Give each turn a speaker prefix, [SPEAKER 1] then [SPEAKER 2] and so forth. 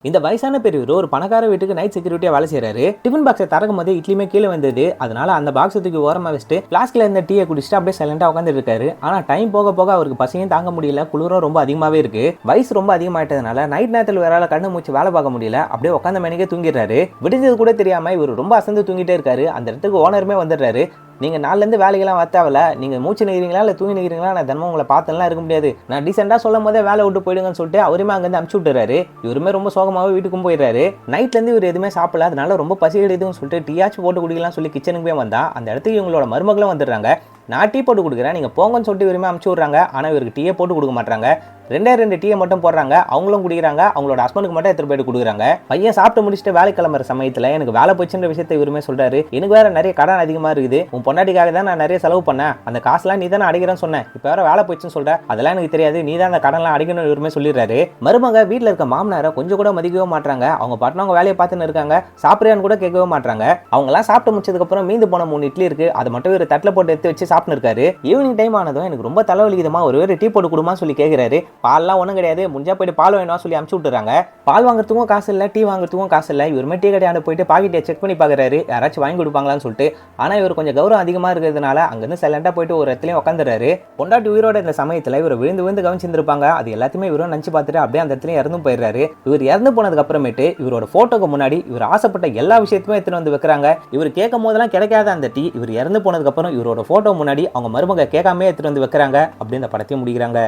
[SPEAKER 1] இந்த வயசான பெரியவர் ஒரு பணக்கார வீட்டுக்கு நைட் செக்யூரிட்டியா வேலை செய்யறாரு. டிஃபன் பாக்ஸை திறக்கும் போது இட்லியுமே கீழே வந்தது. அதனால அந்த பாக்ஸ் தூக்கி ஓரமா வச்சுட்டு பிளாஸ்க்ல இருந்த டீயை குடிச்சிட்டு அப்படியே சைலண்டா உட்காந்து இருக்காரு. ஆனா டைம் போக போக அவருக்கு பசியும் தாங்க முடியல, குளிரும் ரொம்ப அதிகமாவே இருக்கு. வயசு ரொம்ப அதிகமாயிட்டதுனால நைட் நேரத்தில் வேற கண்ணு மூச்சு வேலை பார்க்க முடியல, அப்படியே உட்காந்த மணிக்கே தூங்கிடுறாரு. விடுஞ்சது கூட தெரியாம இவர் ரொம்ப அசந்து தூங்கிட்டே இருக்காரு. அந்த இடத்துக்கு ஓனருமே வந்துடுறாரு. நீங்க நாளிலேருந்து வேலைக்கெல்லாம் வரத்தாவில்ல, நீங்க மூச்சு நிற்கிறீங்களா இல்லை தூங்கி நிற்கிறீங்களா, நான் தினமும் உங்களை பார்த்தெல்லாம் இருக்க முடியாது, நான் டீசெண்டாக சொல்லும் போதே வேலை விட்டு போயிடுங்கன்னு சொல்லிட்டு அவருமே அங்கேருந்து அனுப்பிச்சு விட்டுறாரு. இவருமே ரொம்ப சோகமாகவே வீட்டுக்கும் போயிடுறாரு. நைட்லேருந்து இவர் எதுவுமே சாப்பிடல, அதனால ரொம்ப பசி எடுதுன்னு சொல்லிட்டு டீயாச்சும் போட்டு குடிக்கலாம் சொல்லி கிச்சனுக்கு போய் வந்தா அந்த இடத்துக்கு இவங்களோட மருமகளும் வந்துடுறாங்க. நான் டீ போட்டு கொடுக்குறேன், நீங்கள் போங்கன்னு சொல்லிட்டு இவருமே அனுப்பிச்சு விட்றாங்க. ஆனால் இவருக்கு டீயை போட்டு கொடுக்க மாட்டாங்க. ரெண்டு டீயை மட்டும் போடுறாங்க. அவங்களும் குடிக்கிறாங்க. அவங்களோட ஹஸ்பண்டுக்கு மட்டும் எடுத்துட்டு போயிட்டு கொடுக்குறாங்க. பையன் சாப்பிட்டு முடிச்சுட்டு வேலை கிளம்புற சமயத்தில் எனக்கு வேலை போச்சுன்ற விஷயத்தை இவருமே சொல்றாரு. எனக்கு வேற நிறைய கடன் அதிகமாக இருக்குது, உன் பொண்டாட்டிக்காக தான் நான் நிறைய செலவு பண்ணேன், அந்த காசுலாம் நீ தானே அடைக்கிறேன்னு சொன்னேன், இப்போ வேற வேலை போச்சுன்னு சொல்ற, அதெல்லாம் எனக்கு தெரியாது, நீ தான் அந்த கடன்லாம் அடைக்கணும் இவருமே சொல்லிடுறாரு. மருமக வீட்டில் இருக்க மாமனாரை கொஞ்சம் கூட மதிக்கவே மாட்டாங்க. அவங்க பாட்டுனா அவங்க வேலையை பார்த்துன்னு இருக்காங்க. சாப்பிட்றியான்னு கூட கேட்கவே மாட்டாங்க. அவங்களாம் சாப்பிட்டு முடிச்சதுக்கு அப்புறம் மீந்து போன 3 இட்லி இருக்கு, அதை மட்டும் ஒரு தட்டில் போட்டு எடுத்து வச்சு சாப்பிட்டு இருக்காரு. ஈவினிங் டைம் ஆனதும் எனக்கு ரொம்ப தலைவலிக்குதுமா, ஒரு டீ போட்டு கொடுமா சொல்லி கேட்கிறாரு. பால்லாம் ஒன்றும் கிடையாது, முடிஞ்சா போயிட்டு பால் வேணும் சொல்லி அனுப்பிச்சு விட்டுறாங்க. பால் வாங்குறதுக்கும் காசு இல்லை, டீ வாங்குறதுக்கும் காசு இல்லை. இவருமே டீ கடையாண்டு போயிட்டு பாக்கெட்டை செக் பண்ணி பார்க்குறாரு, யாராச்சும் வாங்கி கொடுப்பாங்களான்னு சொல்லிட்டு. ஆனால் இவர் கொஞ்சம் கௌரவம் அதிகமாக இருக்கிறதுனால அங்கேருந்து சைலண்டாக போயிட்டு ஒரு இடத்துலையும் உட்காந்துறாரு. பொண்டாட்டி உயிரோட இந்த சமயத்தில் இவர் விழுந்து விழுந்து கவனிச்சிருப்பாங்க. அது எல்லாத்தையுமே இவரும் நினச்சி பார்த்துட்டு அப்படியே அந்த இடத்துலையும் இறந்து போயிடுறாரு. இவர் இறந்து போனதுக்கு அப்புறமேட்டு இவரோட போட்டோக்கு முன்னாடி இவர் ஆசைப்பட்ட எல்லா விஷயத்தையுமே எடுத்துட்டு வந்து வைக்கிறாங்க. இவர் கேட்கும் போதெல்லாம் கிடைக்காத அந்த டீ இவர் இறந்து போனதுக்கு அப்புறம் இவரோட போட்டோ முன்னாடி அவங்க மருமக கேட்காமே எடுத்துட்டு வந்து வைக்கிறாங்க. அப்படி இந்த படத்தையும் முடிக்கிறாங்க.